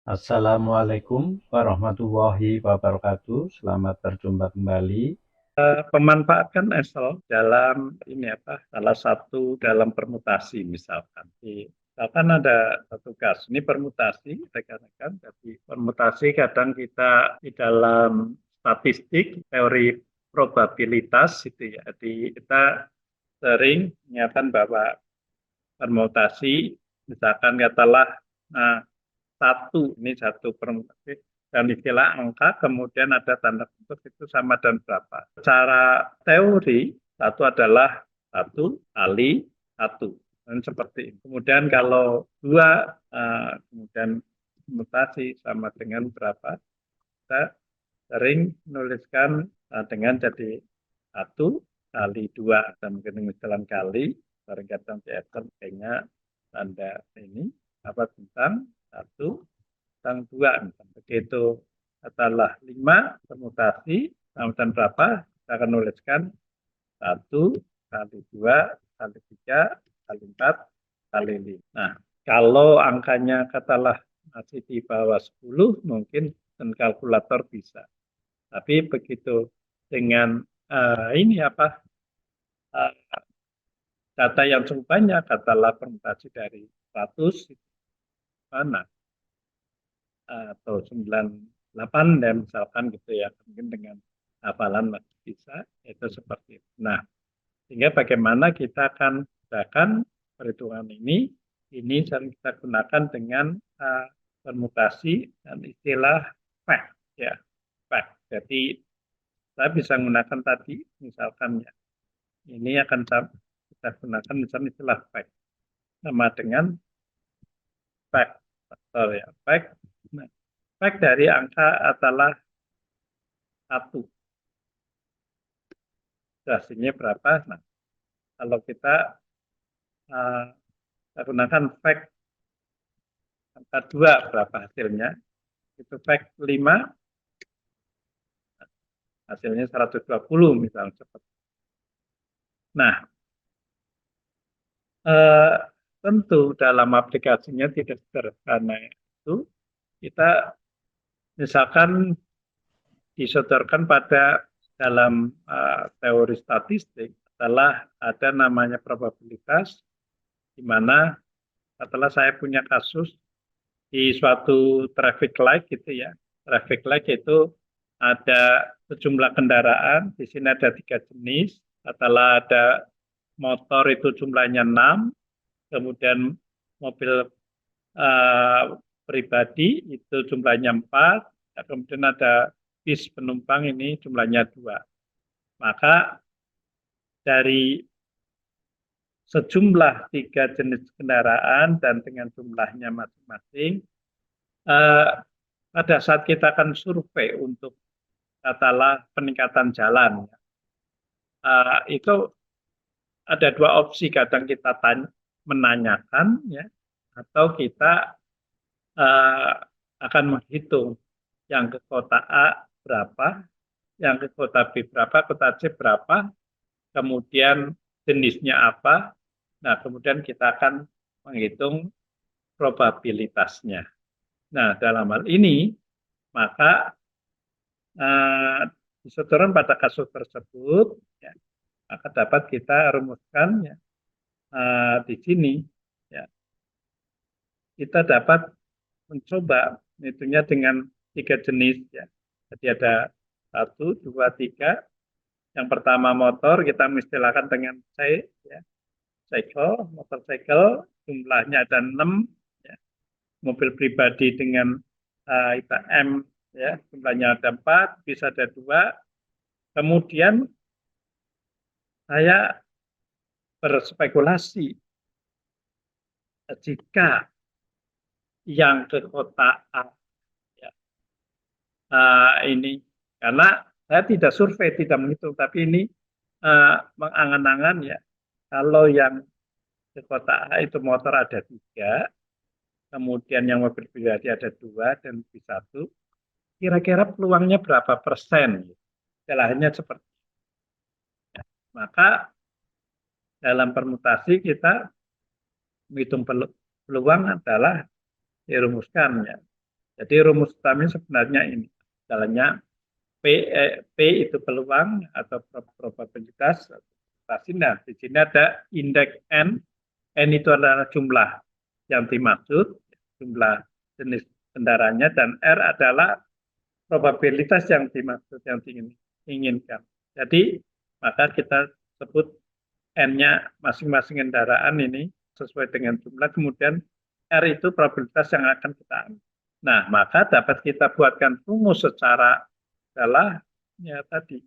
Assalamualaikum warahmatullahi wabarakatuh. Selamat berjumpa kembali. Pemanfaatkan Excel dalam ini apa salah satu dalam permutasi misalkan ada satu kasus ini permutasi rekan-rekan, jadi permutasi kadang kita di dalam statistik teori probabilitas itu ya, jadi kita sering menyatakan bahwa permutasi misalkan katalah nah, ini satu permutasi dan istilah angka kemudian ada tanda kutip itu sama dan berapa. Secara teori satu adalah satu kali satu dan seperti itu. Kemudian kalau dua kemudian mutasi sama dengan berapa, kita sering menuliskan dengan jadi satu kali dua dan mungkin jalan kali barangkali kayaknya tanda ini apa tentang satu tentang dua misalnya. Begitu katalah 5 permutasi dan berapa kita akan nuliskan satu kali dua kali tiga kali empat kali lima. Nah, kalau angkanya katalah masih di bawah 10 mungkin dan kalkulator bisa. Tapi begitu dengan ini apa uh, data yang cukup banyak, katalah permutasi dari 100 mana atau 98 dan misalkan gitu ya, mungkin dengan hafalan masih bisa, itu seperti itu. Nah, sehingga bagaimana kita akan gunakan perhitungan ini sering kita gunakan dengan permutasi dan istilah fact ya, fact. Jadi saya bisa menggunakan tadi misalkan ya, ini akan kita gunakan misalnya istilah fact sama dengan fact faktor ya, fact. Nah, fact dari angka adalah satu, hasilnya berapa? Nah, kalau kita gunakan fact angka 2 berapa hasilnya? Itu fact 5 hasilnya 120 misalnya seperti. Nah, tentu dalam aplikasinya tidak sederhana itu kita misalkan disodorkan pada dalam teori statistik adalah ada namanya probabilitas di mana setelah saya punya kasus di suatu traffic light gitu ya. Traffic light itu ada sejumlah kendaraan, di sini ada 3 jenis. Setelah ada motor itu jumlahnya 6, kemudian mobil pribadi itu jumlahnya 4, kemudian ada bis penumpang ini jumlahnya 2. Maka dari sejumlah 3 jenis kendaraan dan dengan jumlahnya masing-masing, pada saat kita akan survei untuk katalah peningkatan jalan, itu ada 2 opsi, kadang kita menanyakan ya, atau kita akan menghitung yang ke kota A berapa, yang ke kota B berapa, kota C berapa, kemudian jenisnya apa. Nah, kemudian kita akan menghitung probabilitasnya. Nah, dalam hal ini, maka disodorkan pada kasus tersebut, ya, maka dapat kita rumuskan ya, di sini. Ya, kita dapat mencoba hitungnya dengan 3 jenis. Ya. Jadi ada 1, 2, 3. Yang pertama motor, kita mengistilahkan dengan ya, cycle, motorcycle, jumlahnya ada 6. Ya. Mobil pribadi dengan M, ya, jumlahnya ada 4, bisa ada 2. Kemudian saya berspekulasi jika yang ke kota A ya, ini karena saya tidak survei, tidak menghitung, tapi ini mengangan-angan ya, kalau yang ke kota A itu motor ada 3, kemudian yang mobil pribadi ada 2 dan bis 1, kira-kira peluangnya berapa persen? Istilahnya seperti itu. Maka dalam permutasi kita menghitung peluang adalah dirumuskan ya. Jadi rumus utamanya sebenarnya ini. Jalannya P itu peluang atau probabilitas. Nah, di sini ada indeks N. N itu adalah jumlah yang dimaksud, jumlah jenis kendaraannya, dan R adalah probabilitas yang dimaksud, yang diinginkan. Jadi, maka kita sebut N-nya masing-masing kendaraan ini sesuai dengan jumlah, kemudian R itu probabilitas yang akan kita ambil. Nah, maka dapat kita buatkan rumus secara adalah ya tadi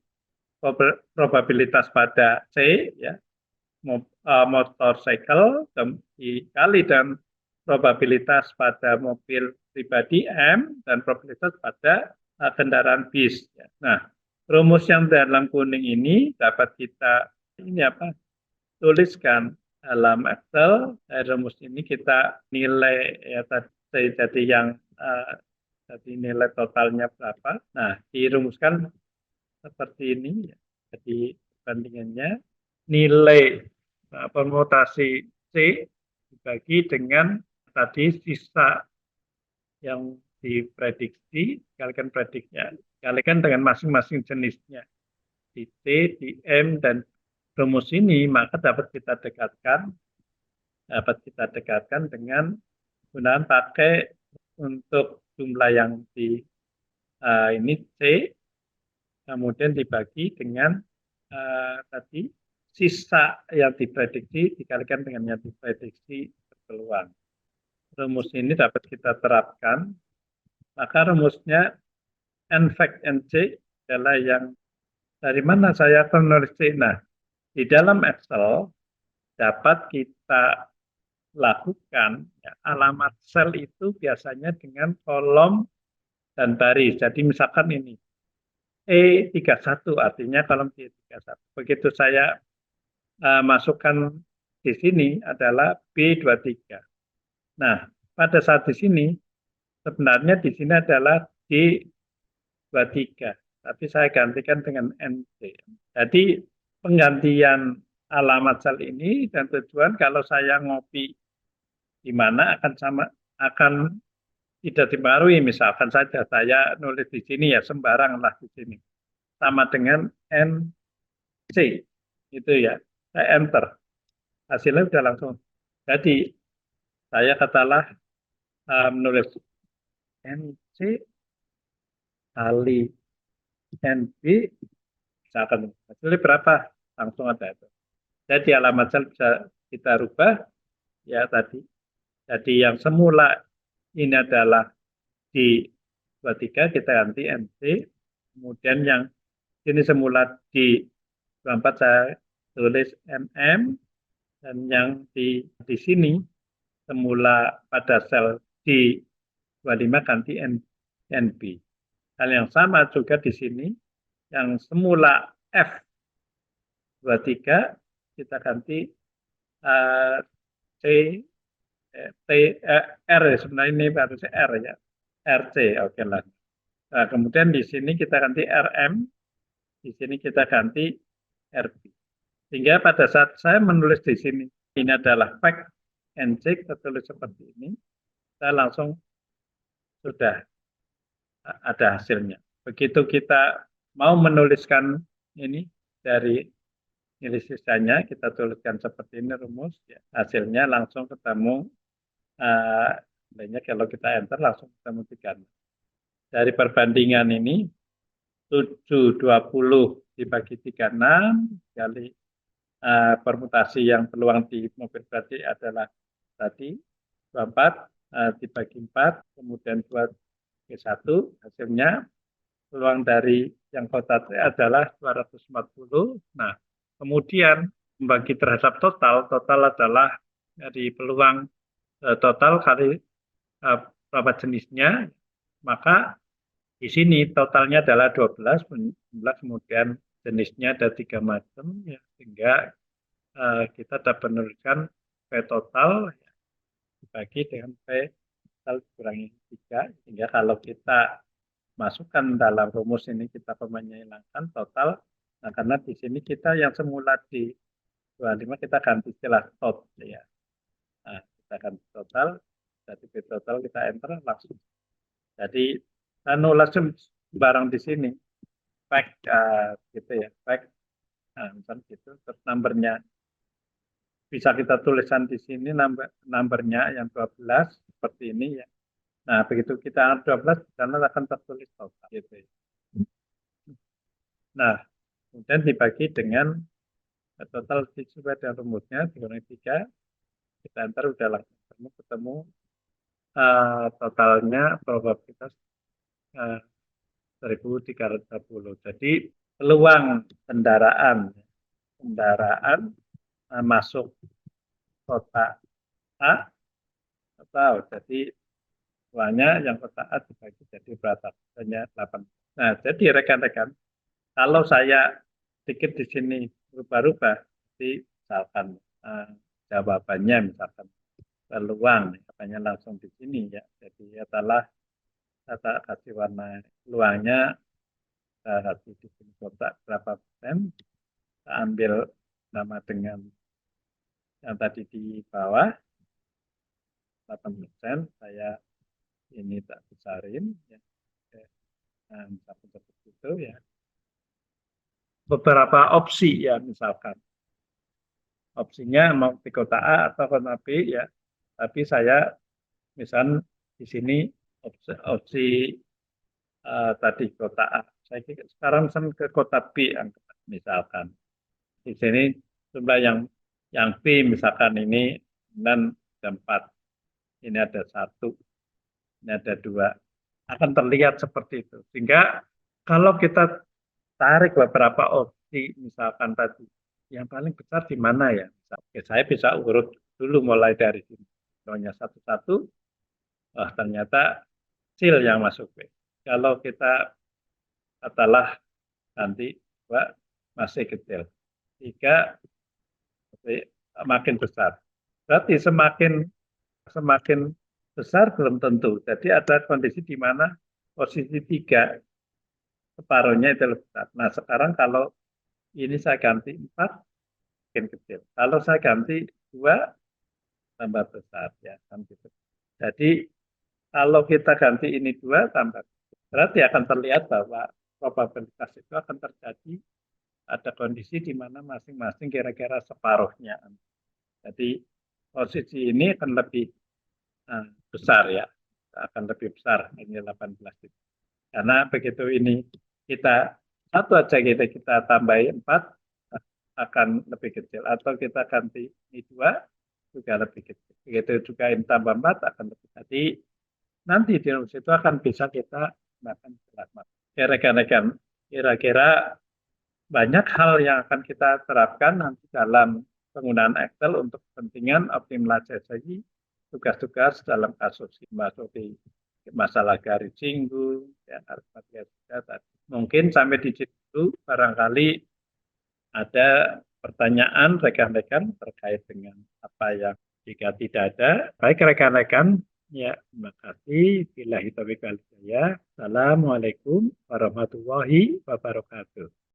probabilitas pada C ya motorcycle dikali dan probabilitas pada mobil pribadi M dan probabilitas pada kendaraan bis. Ya. Nah, rumus yang dalam kuning ini dapat kita ini apa tuliskan dalam Excel. Rumus ini kita nilai ya tadi jadi yang jadi nilai totalnya berapa. Nah, dirumuskan seperti ini. Ya. Jadi perbandingannya nilai permutasi C dibagi dengan tadi sisa yang diprediksi, kalikan prediksinya, kalikan dengan masing-masing jenisnya. Di C, di M, dan rumus ini maka dapat kita dekatkan dengan gunakan pakai untuk jumlah yang di ini C, kemudian dibagi dengan tadi sisa yang diprediksi dikalikan dengan yang diprediksi berpeluang. Rumus ini dapat kita terapkan, maka rumusnya N fact N C adalah yang dari mana saya akan menulis C. Nah, di dalam Excel dapat kita lakukan ya, alamat sel itu biasanya dengan kolom dan baris. Jadi misalkan ini E31 artinya kolom E31. Begitu saya masukkan di sini adalah B23. Nah, pada saat di sini sebenarnya di sini adalah D23, tapi saya gantikan dengan NC. Jadi penggantian alamat sel ini dan tujuan kalau saya ngopi di mana akan tidak dipengaruhi. Misalkan saja saya nulis di sini ya sembarang lah di sini sama dengan NC itu ya, saya enter hasilnya sudah langsung. Jadi saya katalah menulis NC kali NB misalkan hasilnya berapa langsung ada itu. Jadi alamat sel bisa kita rubah ya tadi. Jadi yang semula ini adalah di 23 kita ganti NC, kemudian yang ini semula di 24 saya tulis MM, dan yang di sini semula pada sel di 25 ganti NB. Hal yang sama juga di sini, yang semula F23 kita ganti C, R sebenarnya ini harusnya R ya, RC, oke lah. Nah, kemudian di sini kita ganti RM, di sini kita ganti RB. Sehingga pada saat saya menulis di sini, ini adalah fact and check, kita tulis seperti ini, saya langsung sudah ada hasilnya. Begitu kita mau menuliskan ini dari nilai sisanya, kita tuliskan seperti ini rumus, ya, hasilnya langsung ketemu, kalau kita enter langsung ketemu 3. Dari perbandingan ini, 720 dibagi 36 kali permutasi yang peluang di mobil berarti adalah tadi 24 dibagi 4, kemudian 2 hasilnya peluang dari yang kota adalah 240. Nah, kemudian membagi terhadap total adalah dari peluang total kali berapa jenisnya, maka di sini totalnya adalah 12, kemudian jenisnya ada 3 macam, ya, sehingga kita dapat menuliskan P total ya, dibagi dengan P total dikurangi 3, sehingga kalau kita masukkan dalam rumus ini kita hilangkan total. Nah, karena di sini kita yang semula di 25 kita ganti istilah tot ya. Nah, kita ganti total, jadi P total kita enter langsung Jadi langsung barang di sini, fact gitu ya, fact, misalnya gitu, terus numbernya bisa kita tulisan di sini numbernya yang 12 seperti ini ya. Nah, begitu kita 12, di sana akan tertulis total gitu ya. Nah, kemudian dibagi dengan total sesuai dengan rumusnya dikurangi 3, kita enter udah langsung ketemu totalnya probabilitas 1320. Jadi peluang kendaraan masuk kota A atau jadi uangnya yang kota A dibagi jadi berapa? Hanya 8. Nah, jadi rekan-rekan, kalau saya sedikit di sini berubah-ubah, jadi misalkan jawabannya misalkan peluang, katanya langsung di sini ya. Jadi adalah kata kasih warna peluangnya, kasih di sini kotak berapa persen, kita ambil nama dengan yang tadi di bawah 8%, saya ini tak besarin ya, seperti itu ya. Beberapa opsi ya, misalkan opsinya mau di kota A atau kota B ya, tapi saya misal di sini opsi tadi kota A, saya sekarang ke kota B misalkan di sini jumlah yang B misalkan ini dan 4, ini ada 1, ini ada 2, akan terlihat seperti itu. Sehingga kalau kita tarik beberapa opsi, misalkan tadi, yang paling besar di mana ya? Oke, saya bisa urut dulu mulai dari sini. Contohnya satu-satu, ternyata kecil yang masuk B. Kalau kita katalah nanti 2 masih kecil, 3 makin besar. Berarti semakin besar belum tentu. Jadi ada kondisi di mana posisi 3 separuhnya itu lebih besar. Nah, sekarang kalau ini saya ganti 4 makin kecil. Kalau saya ganti 2 tambah besar ya kan gitu. Jadi kalau kita ganti ini 2 tambah, berarti akan terlihat bahwa probabilitas itu akan terjadi ada kondisi di mana masing-masing kira-kira separuhnya. Jadi posisi ini akan lebih besar ya, akan lebih besar ini 18 itu. Karena begitu ini kita satu aja kita tambahi 4 akan lebih kecil, atau kita ganti ini 2 juga lebih kecil. Begitu juga ini tambah 4 akan lebih. Jadi nanti di rumus itu akan bisa kita gunakan jelas. Rekan-rekan, kira-kira banyak hal yang akan kita terapkan nanti dalam penggunaan Excel untuk kepentingan optimalisasi tugas-tugas dalam kasus masuk di masalah garis singgung, ya, mungkin sampai di situ barangkali ada pertanyaan rekan-rekan terkait dengan apa yang jika tidak ada. Baik rekan-rekan, ya terima kasih. Billahi taufiq wal hidayah. Assalamualaikum warahmatullahi wabarakatuh.